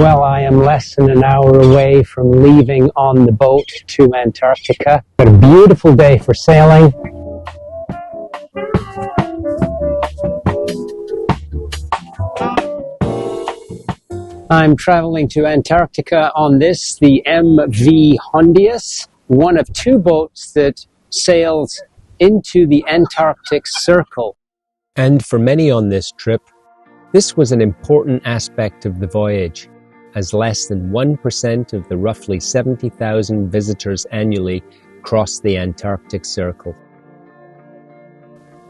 Well, I am less than an hour away from leaving on the boat to Antarctica. But a beautiful day for sailing. I'm traveling to Antarctica on this, the MV Hondius, one of two boats that sails into the Antarctic Circle. And for many on this trip, this was an important aspect of the voyage, as less than 1% of the roughly 70,000 visitors annually cross the Antarctic Circle.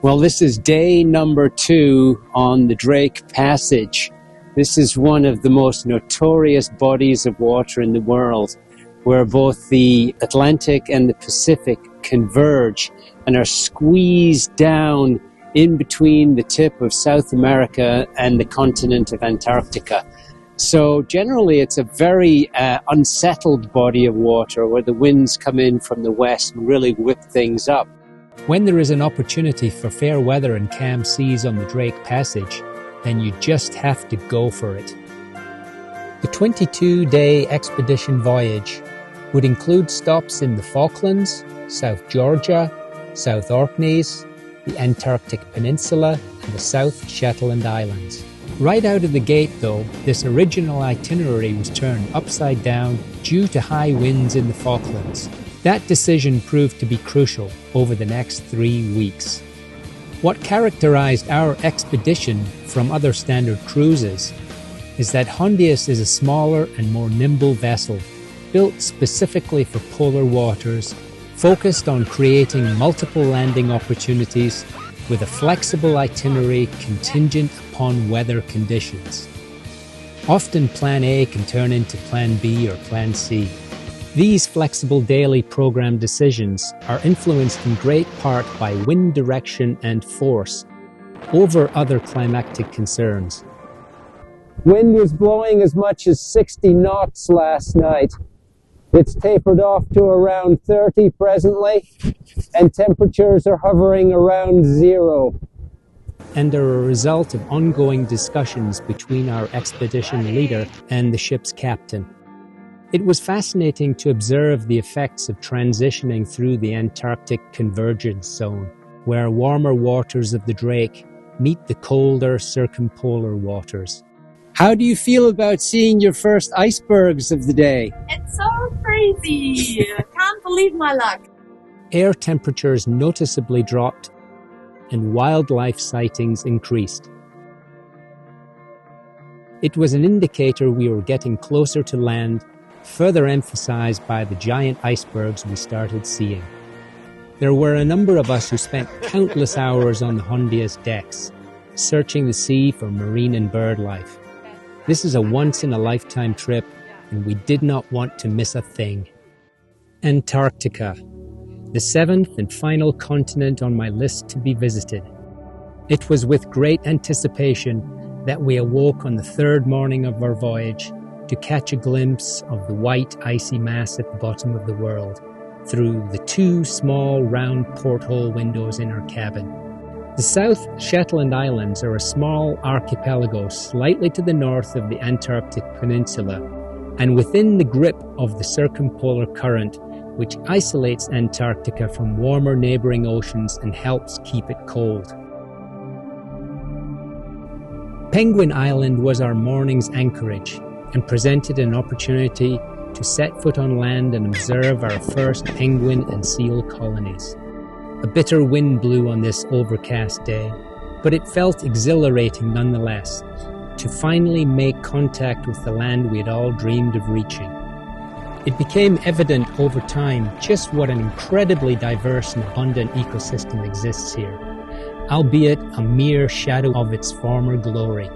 Well, this is day number 2 on the Drake Passage. This is one of the most notorious bodies of water in the world, where both the Atlantic and the Pacific converge and are squeezed down in between the tip of South America and the continent of Antarctica. So generally it's a very unsettled body of water where the winds come in from the west and really whip things up. When there is an opportunity for fair weather and calm seas on the Drake Passage, then you just have to go for it. The 22-day expedition voyage would include stops in the Falklands, South Georgia, South Orkneys, the Antarctic Peninsula, and the South Shetland Islands. Right out of the gate, though, this original itinerary was turned upside down due to high winds in the Falklands. That decision proved to be crucial over the next 3 weeks. What characterized our expedition from other standard cruises is that Hondius is a smaller and more nimble vessel, built specifically for polar waters, focused on creating multiple landing opportunities with a flexible itinerary contingent upon weather conditions. Often Plan A can turn into Plan B or Plan C. These flexible daily program decisions are influenced in great part by wind direction and force over other climatic concerns. Wind was blowing as much as 60 knots last night. It's tapered off to around 30 presently, and temperatures are hovering around 0. And are a result of ongoing discussions between our expedition leader and the ship's captain. It was fascinating to observe the effects of transitioning through the Antarctic convergence zone, where warmer waters of the Drake meet the colder circumpolar waters. How do you feel about seeing your first icebergs of the day? It's so crazy! I can't believe my luck. Air temperatures noticeably dropped and wildlife sightings increased. It was an indicator we were getting closer to land, further emphasized by the giant icebergs we started seeing. There were a number of us who spent countless hours on the Hondius decks, searching the sea for marine and bird life. This is a once-in-a-lifetime trip, and we did not want to miss a thing. Antarctica, the 7th and final continent on my list to be visited. It was with great anticipation that we awoke on the 3rd morning of our voyage to catch a glimpse of the white icy mass at the bottom of the world through the 2 small round porthole windows in our cabin. The South Shetland Islands are a small archipelago slightly to the north of the Antarctic Peninsula and within the grip of the circumpolar current, which isolates Antarctica from warmer neighboring oceans and helps keep it cold. Penguin Island was our morning's anchorage and presented an opportunity to set foot on land and observe our first penguin and seal colonies. A bitter wind blew on this overcast day, but it felt exhilarating nonetheless to finally make contact with the land we had all dreamed of reaching. It became evident over time just what an incredibly diverse and abundant ecosystem exists here, albeit a mere shadow of its former glory,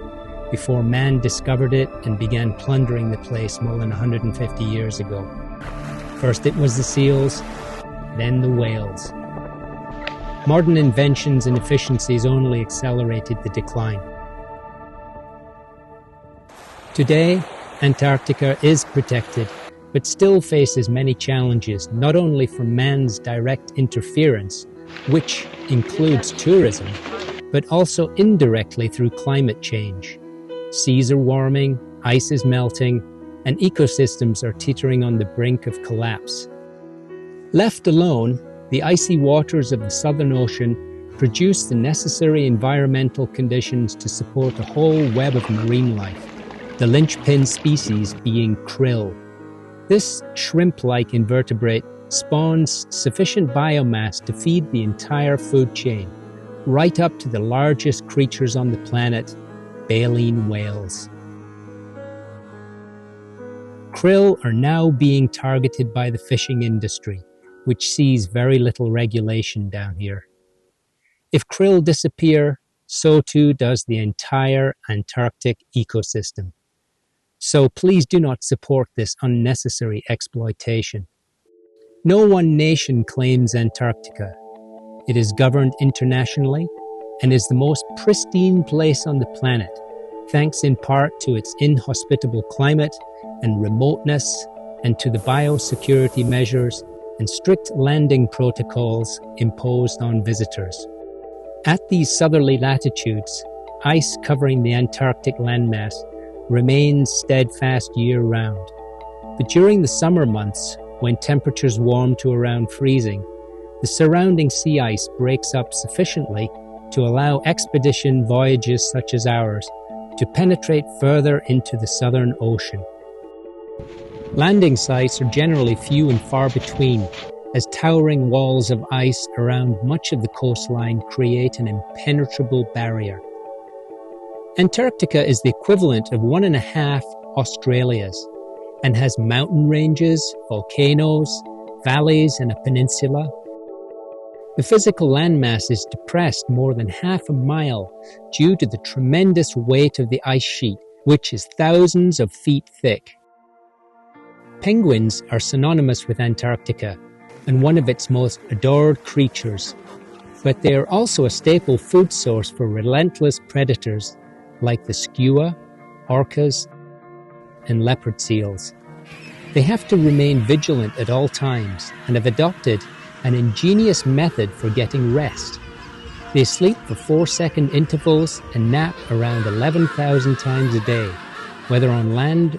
before man discovered it and began plundering the place more than 150 years ago. First it was the seals, then the whales. Modern inventions and efficiencies only accelerated the decline. Today, Antarctica is protected, but still faces many challenges, not only from man's direct interference, which includes tourism, but also indirectly through climate change. Seas are warming, ice is melting, and ecosystems are teetering on the brink of collapse. Left alone, the icy waters of the Southern Ocean produce the necessary environmental conditions to support a whole web of marine life, the linchpin species being krill. This shrimp-like invertebrate spawns sufficient biomass to feed the entire food chain, right up to the largest creatures on the planet, baleen whales. Krill are now being targeted by the fishing industry, which sees very little regulation down here. If krill disappear, so too does the entire Antarctic ecosystem. So please do not support this unnecessary exploitation. No one nation claims Antarctica. It is governed internationally and is the most pristine place on the planet, thanks in part to its inhospitable climate and remoteness, and to the biosecurity measures and strict landing protocols imposed on visitors. At these southerly latitudes, ice covering the Antarctic landmass remains steadfast year-round. But during the summer months, when temperatures warm to around freezing, the surrounding sea ice breaks up sufficiently to allow expedition voyages such as ours to penetrate further into the Southern Ocean. Landing sites are generally few and far between, as towering walls of ice around much of the coastline create an impenetrable barrier. Antarctica is the equivalent of 1.5 Australias and has mountain ranges, volcanoes, valleys, and a peninsula. The physical landmass is depressed more than half a mile due to the tremendous weight of the ice sheet, which is thousands of feet thick. Penguins are synonymous with Antarctica and one of its most adored creatures, but they are also a staple food source for relentless predators like the skua, orcas, and leopard seals. They have to remain vigilant at all times and have adopted an ingenious method for getting rest. They sleep for 4-second intervals and nap around 11,000 times a day, whether on land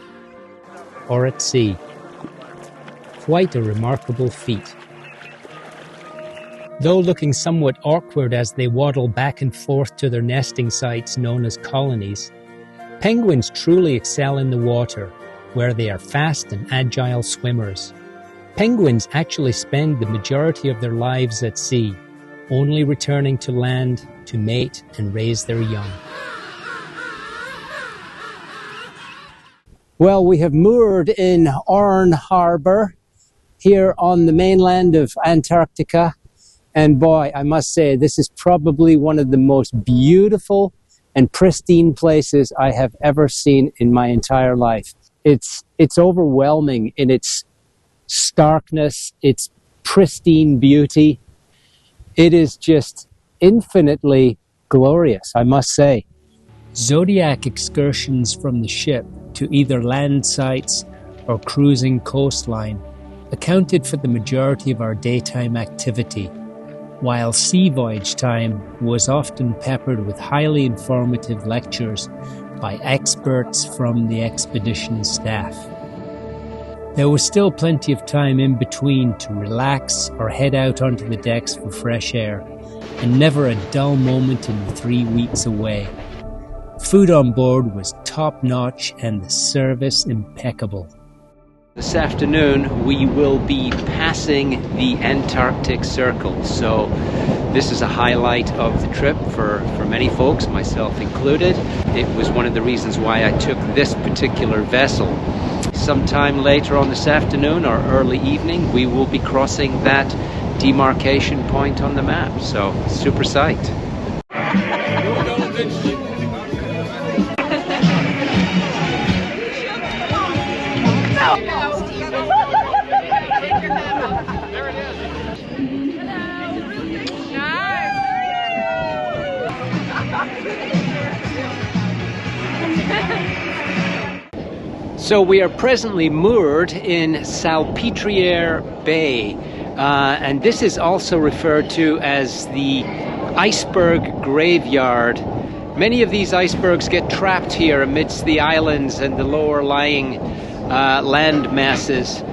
or at sea. Quite a remarkable feat. Though looking somewhat awkward as they waddle back and forth to their nesting sites known as colonies, penguins truly excel in the water, where they are fast and agile swimmers. Penguins actually spend the majority of their lives at sea, only returning to land to mate and raise their young. Well, we have moored in Orne Harbour here on the mainland of Antarctica. And boy, I must say, this is probably one of the most beautiful and pristine places I have ever seen in my entire life. It's overwhelming in its starkness, its pristine beauty. It is just infinitely glorious, I must say. Zodiac excursions from the ship to either land sites or cruising coastline accounted for the majority of our daytime activity, while sea voyage time was often peppered with highly informative lectures by experts from the expedition staff. There was still plenty of time in between to relax or head out onto the decks for fresh air, and never a dull moment in the 3 weeks away. Food on board was top-notch and the service impeccable. This afternoon we will be passing the Antarctic Circle, so this is a highlight of the trip for many folks, myself included. It was one of the reasons why I took this particular vessel. Sometime later on this afternoon or early evening we will be crossing that demarcation point on the map, so super psyched. So we are presently moored in Salpêtrière Bay, and this is also referred to as the Iceberg Graveyard Many of these icebergs get trapped here amidst the islands and the lower lying land masses.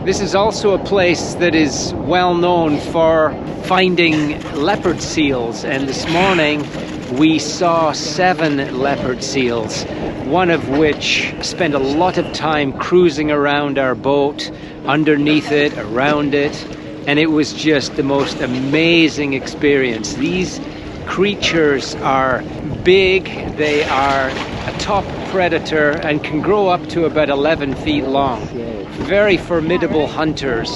This is also a place that is well known for finding leopard seals, and this morning we saw 7 leopard seals, one of which spent a lot of time cruising around our boat, underneath it, around it, and it was just the most amazing experience. These creatures are big, they are a top predator and can grow up to about 11 feet long. Very formidable hunters.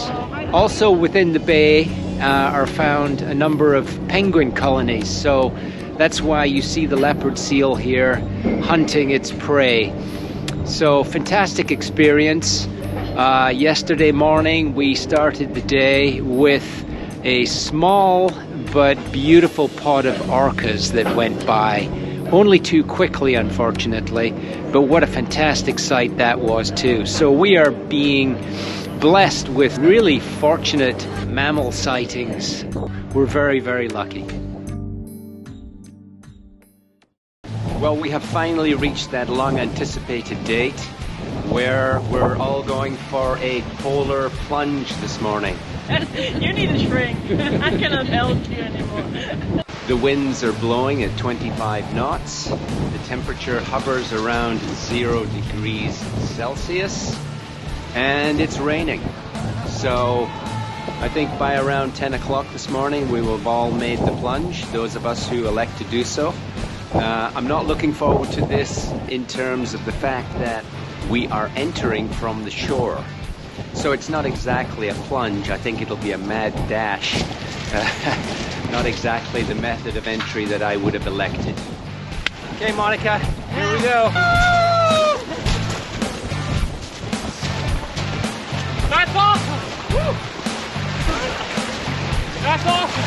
Also within the bay are found a number of penguin colonies, so that's why you see the leopard seal here hunting its prey. So fantastic experience. Yesterday morning we started the day with a small but beautiful pod of orcas that went by. Only too quickly, unfortunately, but what a fantastic sight that was too. So we are being blessed with really fortunate mammal sightings. We're very, very lucky. Well, we have finally reached that long anticipated date where we're all going for a polar plunge this morning. You need a shrink. I cannot help you anymore. The winds are blowing at 25 knots. The temperature hovers around 0 degrees Celsius. And it's raining. So I think by around 10 o'clock this morning we will have all made the plunge, those of us who elect to do so. I'm not looking forward to this in terms of the fact that we are entering from the shore. So it's not exactly a plunge, I think it'll be a mad dash. Not exactly the method of entry that I would have elected. Okay, Monica, here we go. That's awesome! Woo! That's awesome!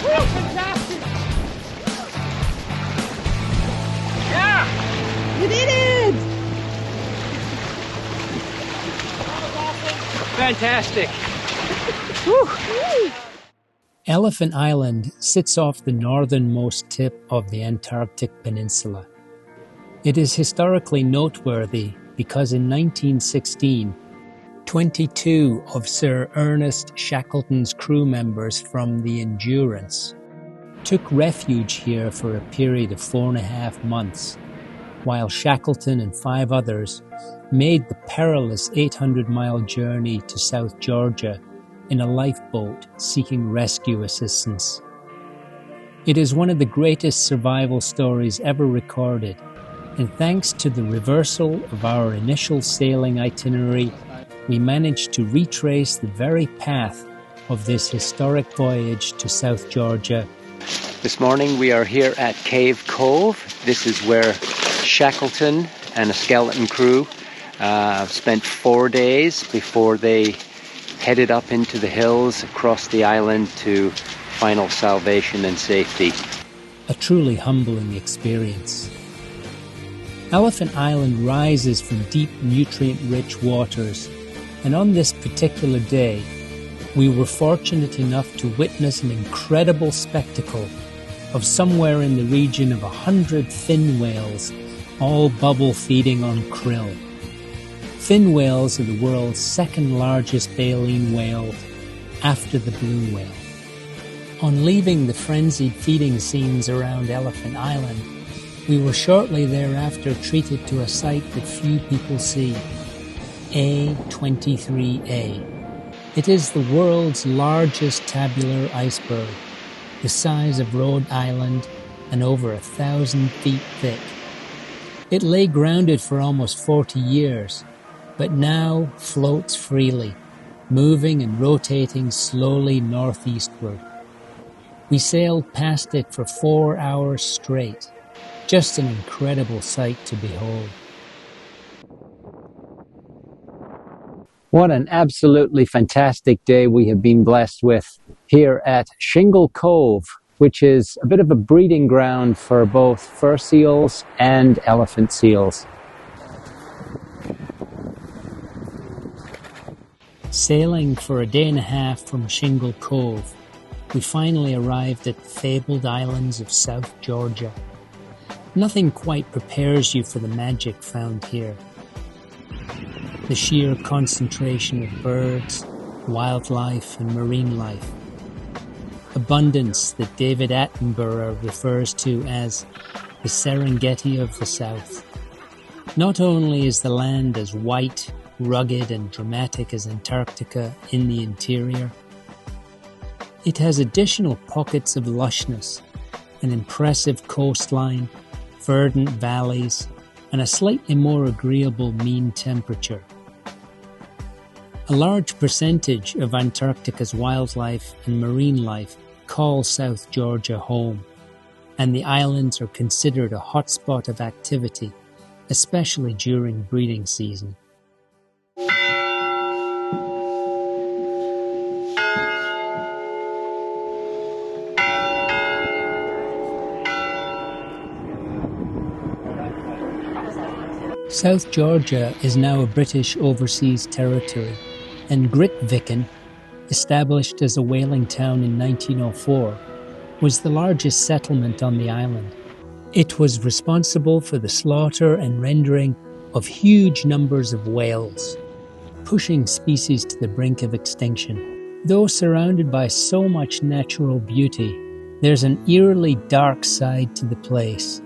Woo, fantastic! Yeah! You did it! Fantastic! Woo! Elephant Island sits off the northernmost tip of the Antarctic Peninsula. It is historically noteworthy because in 1916, 22 of Sir Ernest Shackleton's crew members from the Endurance took refuge here for a period of 4.5 months, while Shackleton and 5 others made the perilous 800-mile journey to South Georgia in a lifeboat seeking rescue assistance. It is one of the greatest survival stories ever recorded, and thanks to the reversal of our initial sailing itinerary, we managed to retrace the very path of this historic voyage to South Georgia. This morning we are here at Cave Cove. This is where Shackleton and a skeleton crew spent 4 days before they headed up into the hills across the island to final salvation and safety. A truly humbling experience. Elephant Island rises from deep, nutrient-rich waters, and on this particular day, we were fortunate enough to witness an incredible spectacle of somewhere in the region of 100 fin whales, all bubble feeding on krill. Fin whales are the world's second largest baleen whale after the blue whale. On leaving the frenzied feeding scenes around Elephant Island, we were shortly thereafter treated to a sight that few people see, A23A. It is the world's largest tabular iceberg, the size of Rhode Island and over 1,000 feet thick. It lay grounded for almost 40 years, but now floats freely, moving and rotating slowly northeastward. We sailed past it for 4 hours straight. Just an incredible sight to behold. What an absolutely fantastic day we have been blessed with here at Shingle Cove, which is a bit of a breeding ground for both fur seals and elephant seals. Sailing for a day and a half from Shingle Cove we finally arrived at the fabled islands of South Georgia. Nothing quite prepares you for the magic found here. The sheer concentration of birds, wildlife, and marine life. Abundance that David Attenborough refers to as the Serengeti of the South. Not only is the land as white, rugged, and dramatic as Antarctica in the interior, it has additional pockets of lushness, an impressive coastline, verdant valleys, and a slightly more agreeable mean temperature. A large percentage of Antarctica's wildlife and marine life call South Georgia home, and the islands are considered a hotspot of activity, especially during breeding season. South Georgia is now a British overseas territory, and Grytviken, established as a whaling town in 1904, was the largest settlement on the island. It was responsible for the slaughter and rendering of huge numbers of whales, pushing species to the brink of extinction. Though surrounded by so much natural beauty, there's an eerily dark side to the place,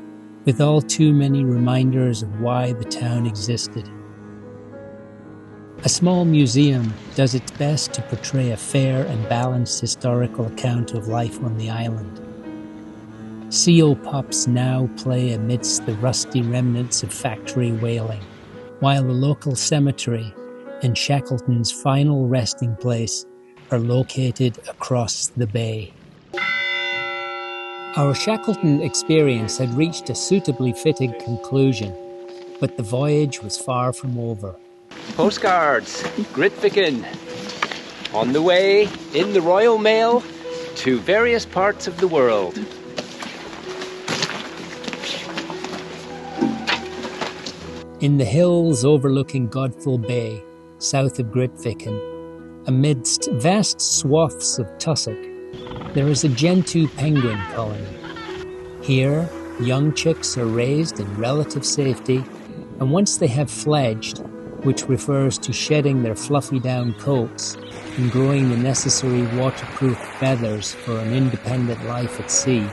with all too many reminders of why the town existed. A small museum does its best to portray a fair and balanced historical account of life on the island. Seal pups now play amidst the rusty remnants of factory whaling, while the local cemetery and Shackleton's final resting place are located across the bay. Our Shackleton experience had reached a suitably fitting conclusion, but the voyage was far from over. Postcards, Grytviken, on the way in the Royal Mail to various parts of the world. In the hills overlooking Godfrey Bay, south of Grytviken, amidst vast swaths of tussock, there is a Gentoo penguin colony. Here, young chicks are raised in relative safety, and once they have fledged, which refers to shedding their fluffy down coats and growing the necessary waterproof feathers for an independent life at sea,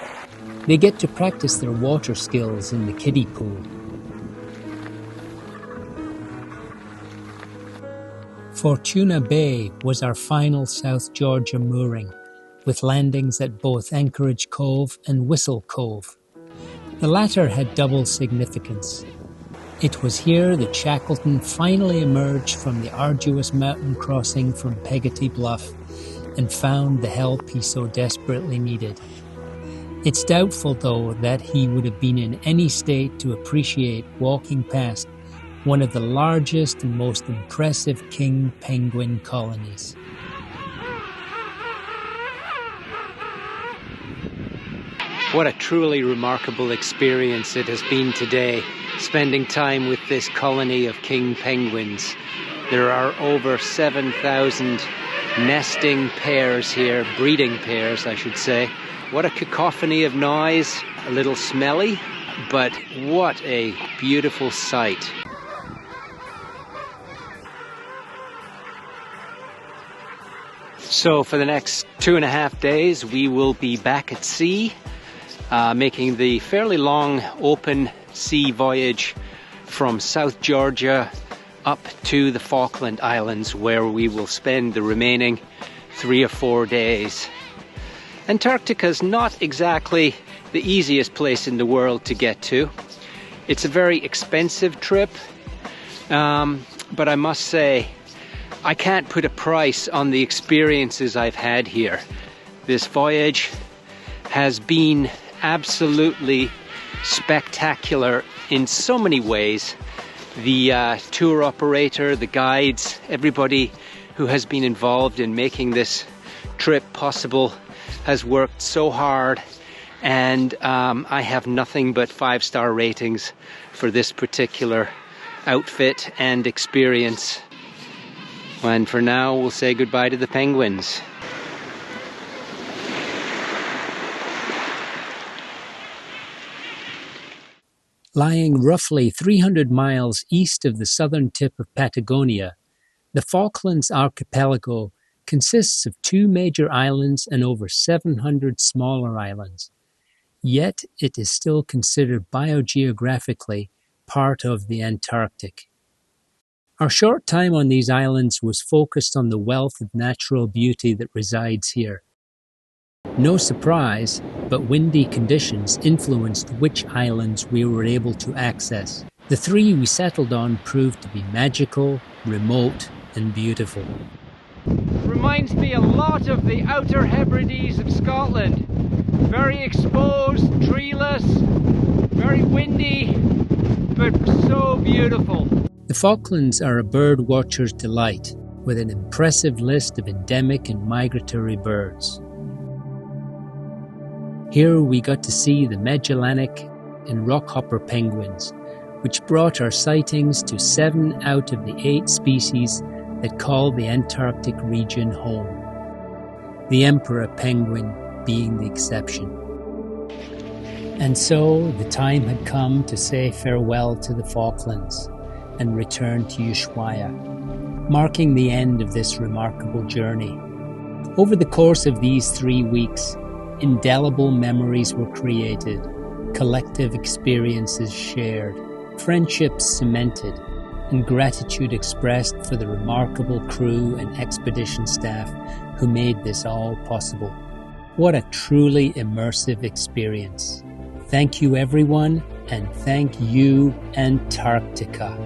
they get to practice their water skills in the kiddie pool. Fortuna Bay was our final South Georgia mooring, with landings at both Anchorage Cove and Whistle Cove. The latter had double significance. It was here that Shackleton finally emerged from the arduous mountain crossing from Peggotty Bluff and found the help he so desperately needed. It's doubtful, though, that he would have been in any state to appreciate walking past one of the largest and most impressive king penguin colonies. What a truly remarkable experience it has been today, spending time with this colony of king penguins. There are over 7,000 nesting pairs here, breeding pairs I should say. What a cacophony of noise, a little smelly, but what a beautiful sight. So for the next 2.5 days we will be back at sea, making the fairly long open sea voyage from South Georgia up to the Falkland Islands, where we will spend the remaining 3 or 4 days. Antarctica is not exactly the easiest place in the world to get to. It's a very expensive trip, but I must say I can't put a price on the experiences I've had here. This voyage has been absolutely spectacular in so many ways. The tour operator, the guides, everybody who has been involved in making this trip possible has worked so hard, and I have nothing but 5-star ratings for this particular outfit and experience. And for now, we'll say goodbye to the penguins. Lying roughly 300 miles east of the southern tip of Patagonia, the Falklands archipelago consists of 2 major islands and over 700 smaller islands. Yet it is still considered biogeographically part of the Antarctic. Our short time on these islands was focused on the wealth of natural beauty that resides here. No surprise, but windy conditions influenced which islands we were able to access. The 3 we settled on proved to be magical, remote, and beautiful. Reminds me a lot of the Outer Hebrides of Scotland. Very exposed, treeless, very windy, but so beautiful. The Falklands are a bird watcher's delight, with an impressive list of endemic and migratory birds. Here we got to see the Magellanic and rockhopper penguins, which brought our sightings to 7 out of the 8 species that call the Antarctic region home, the emperor penguin being the exception. And so the time had come to say farewell to the Falklands and return to Ushuaia, marking the end of this remarkable journey. Over the course of these 3 weeks, indelible memories were created, collective experiences shared, friendships cemented, and gratitude expressed for the remarkable crew and expedition staff who made this all possible. What a truly immersive experience. Thank you everyone, and thank you Antarctica.